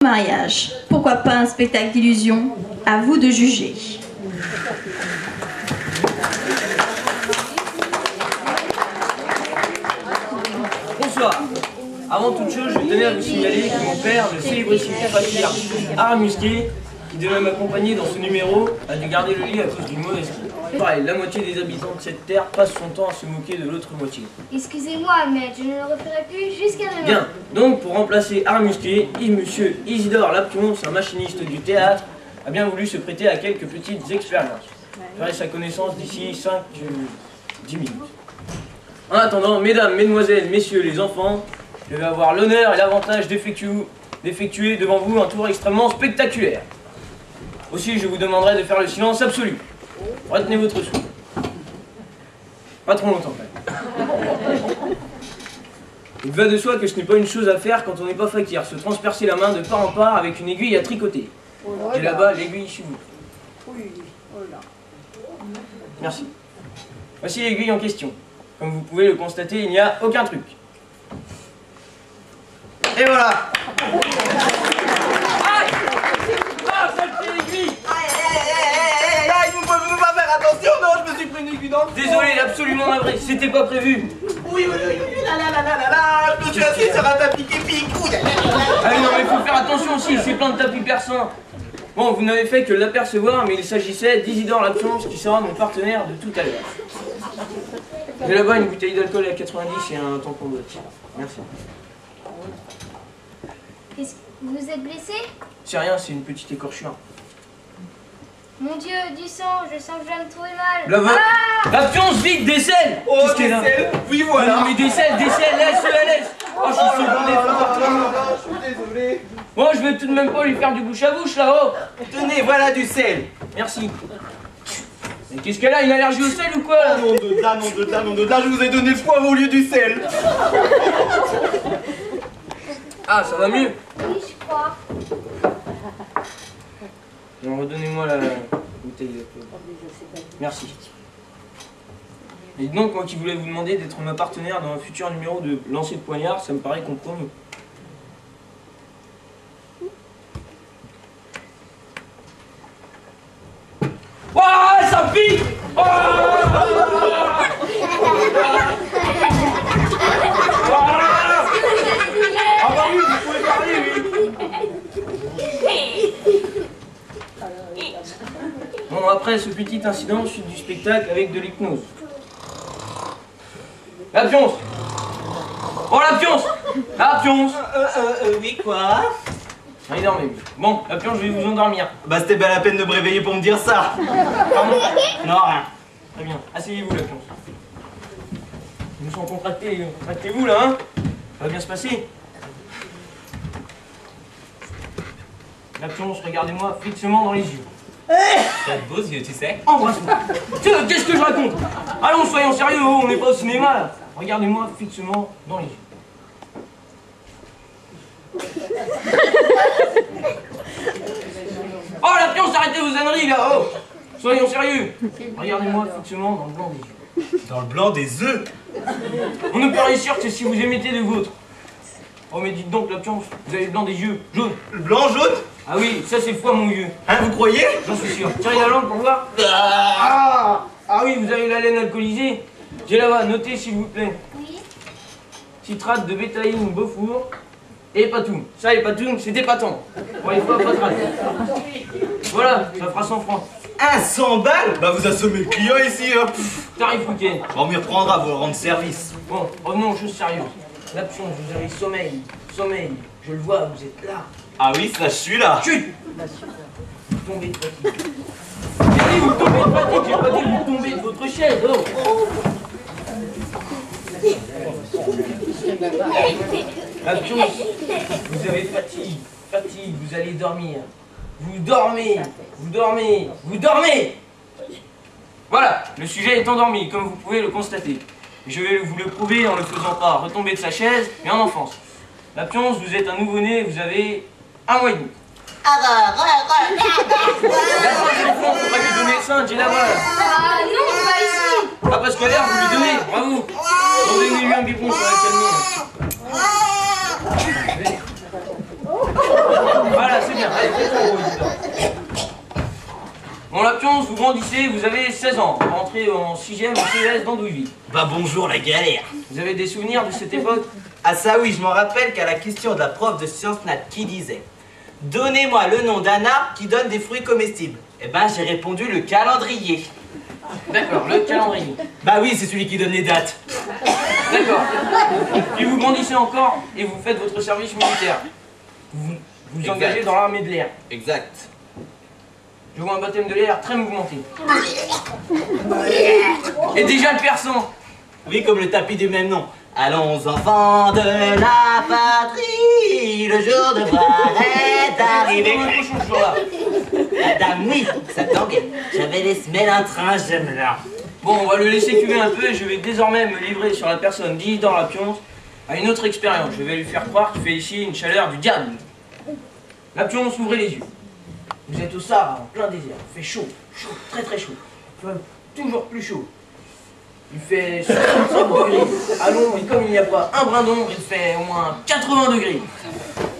Mariage. Pourquoi pas un spectacle d'illusion? À vous de juger. Bonsoir. Avant toute chose, je tenais à vous signaler que mon père, le célébrissime fakir Art Musquet, qui devait m'accompagner dans ce numéro, a dû garder le lit à cause d'une mauvaise lit. Pareil, la moitié des habitants de cette terre passe son temps à se moquer de l'autre moitié. Excusez-moi, mais je ne le referai plus jusqu'à demain. Bien, donc pour remplacer Art Musquet, monsieur Isidore Lapionce, un machiniste du théâtre, a bien voulu se prêter à quelques petites expériences. J'aurai sa connaissance d'ici 5-10 minutes. En attendant, mesdames, mesdemoiselles, messieurs les enfants, je vais avoir l'honneur et l'avantage d'effectuer devant vous un tour extrêmement spectaculaire. Aussi, je vous demanderai de faire le silence absolu. Retenez votre souffle. Pas trop longtemps, quand même. Il va de soi que ce n'est pas une chose à faire quand on n'est pas fakir, se transpercer la main de part en part avec une aiguille à tricoter. Et là-bas, l'aiguille chez vous. Merci. Voici l'aiguille en question. Comme vous pouvez le constater, il n'y a aucun truc. Et voilà. Aïe! Ah, ça le aiguille! Aïe, vous pouvez pas faire attention, non, je me suis pris une aiguille dans le front. Désolé, absolument navré, c'était pas prévu. Oui, là, je me suis assis sur un tapis qui pique. Ah oui, non, mais il faut faire attention aussi, c'est plein de tapis persans. Bon, vous n'avez fait que l'apercevoir, mais il s'agissait d'Isidore Lapionce, qui sera mon partenaire de tout à l'heure. J'ai là-bas une bouteille d'alcool à 90 et un tampon de tir. Merci. Vous êtes blessé? C'est rien, c'est une petite écorchure. Mon Dieu, du sang, je sens que je vais me trouver mal. Lapionce, vite, décèle! Oh, Qu'est-ce qu'elle a? décèle. Oui, voilà. Non, mais décèle, laisse! Oh, je suis secondé, Je suis désolé. bon, je vais tout de même pas lui faire du bouche à bouche, là-haut. Tenez, voilà du sel. Merci. Mais qu'est-ce qu'elle a, une allergie au sel ou quoi? Oh, nom de là, je vous ai donné le poivre au lieu du sel. Ah, ça va mieux? Oui, je crois. Non, redonnez-moi la bouteille d'alcool. Merci. Et donc, moi qui voulais vous demander d'être ma partenaire dans un futur numéro de lancer de poignard, ça me paraît compromis. Ouah, ça pique! Oh, ah bah oui, vous pouvez parler, oui. Bon, après ce petit incident, suite du spectacle avec de l'hypnose. Lapionce! Oh, Lapionce! Oui, quoi? Ah, il dormait. Bon, Lapionce, je vais vous endormir. Bah, c'était pas la peine de me réveiller pour me dire ça. Pardon? Non, rien. Très bien. Asseyez-vous, Lapionce. Nous sommes contractés. Contractez-vous, là, hein? Ça va bien se passer. Lapionce, regardez-moi fixement dans les yeux. T'as de beaux yeux, tu sais. Embrasse-moi. Tiens, qu'est-ce que je raconte? Allons, soyons sérieux, oh, on n'est pas au cinéma, là. Regardez-moi fixement dans les yeux. Oh, Lapionce, arrêtez vos âneries, là, oh! Soyons sérieux. Regardez-moi fixement dans le blanc des yeux. Dans le blanc des œufs. On ne peut réussir que si vous émettez de vôtres. Oh, mais dites donc, Lapionce, vous avez le blanc des yeux jaunes. Le blanc jaune? Ah oui, ça c'est foi, mon vieux. Hein, vous croyez? J'en suis sûr. Tirez la langue pour voir. Ah oui, vous avez la laine alcoolisée. J'ai là-bas, notez s'il vous plaît. Oui. Citrate de bétaïne Beaufour et Hépatoum. Ça, Hépatoum, c'est épatant. Bon, il faut pas voilà, ça fera 100 francs. 100 balles? Bah, vous assommez le client ici, hein. Tarif week-end. On m'y reprendra, vous rendre service. Bon, revenons aux choses sérieuses. Lapionce, vous avez sommeil. Je le vois, vous êtes là. Ah oui, ça, je suis là. Chut! Vous tombez de fatigue. Allez, vous tombez de fatigue, j'ai pas dit que vous tombez de votre chaise, oh! Lapionce, vous avez fatigue, vous allez dormir. Vous dormez. Voilà, le sujet est endormi, comme vous pouvez le constater. Je vais vous le prouver en le faisant pas retomber de sa chaise, mais en enfance. Lapionce, vous êtes un nouveau-né, vous avez 1 mois et demi. D'accord, j'ai le fond, faut pas lui donner le sein, j'ai la voix. Ah non, pas ici. Ah, parce que l'air, vous lui donnez, bravo. Donnez-lui un biberon, ça va le calmer. c'est bien. Allez, faites en gros, Isidore. Bon, la pionce, vous grandissez, vous avez 16 ans. Vous rentrez en 6e au CES d'Andouilleville. Bah bonjour la galère. Vous avez des souvenirs de cette époque? Ah ça oui, je m'en rappelle qu'à la question de la prof de sciences nat qui disait « Donnez-moi le nom d'un arbre qui donne des fruits comestibles ». Eh ben j'ai répondu le calendrier. D'accord, le calendrier. Bah oui, c'est celui qui donne les dates. D'accord. Puis vous grandissez encore et vous faites votre service militaire. Vous vous engagez dans l'armée de l'air. Exact. Je vois un baptême de l'air très mouvementé. Et déjà le persan. Oui, comme le tapis du même nom. Allons enfants de la patrie, le jour de gloire est arrivé. Comme un cochon ce jour-là. Madame, oui, ça tanguait. J'avais les semelles en train, j'aime là. Bon, on va le laisser cuver un peu et je vais désormais me livrer sur la personne d'Isidore Lapionce à une autre expérience. Je vais lui faire croire qu'il fait ici une chaleur du diable. Lapionce, ouvrez les yeux. Vous êtes au Sahara, en plein désert. Il fait chaud, chaud, très très chaud. Enfin, toujours plus chaud. Il fait 65 degrés. À l'ombre, et comme il n'y a pas un brin d'ombre, il fait au moins 80 degrés.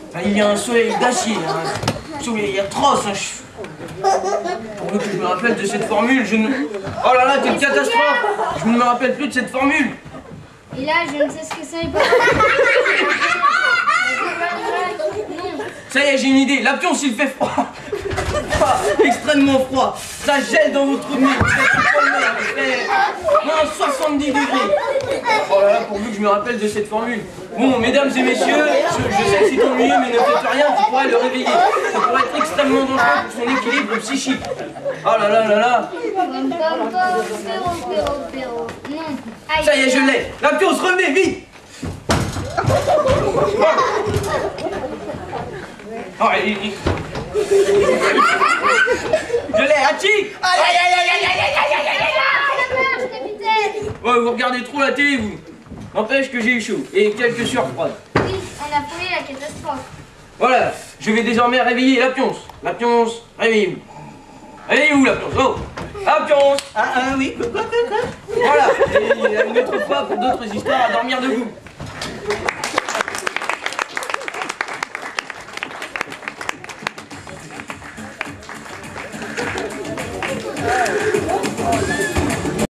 Enfin, il y a un soleil d'acier, un soleil atroce. Pour que je me rappelle de cette formule, je ne... Oh là là, quelle catastrophe! Je ne me rappelle plus de cette formule. Et là, je ne sais ce que c'est. Ça y est, j'ai une idée. La pionce, il fait froid. Extrêmement froid. Ça gèle dans votre nez. Il fait moins 70 degrés. Oh là là, pourvu que je me rappelle de cette formule. Bon, mesdames et messieurs, je sais que c'est ennuyeux, mais ne faites rien qui pourrait le réveiller. Ça pourrait être extrêmement dangereux pour son équilibre psychique. Oh là là là là. Ça y est, je l'ai. La pionce, revenez, vite. Oh, je l'ai, Hachi. Aïe aïe aïe aïe aïe aïe aïe aïe capitaine. Ouais, vous regardez trop la télé, vous. N'empêche que j'ai eu chaud. Et quelques sueurs froides. Oui, on a foulé la catastrophe. Voilà, je vais désormais réveiller la pionce. La pionce, réveillez-vous. Réveillez-vous, la pionce. Oh, la pionce. oui, quoi. Voilà, et une autre fois pour d'autres histoires à dormir debout.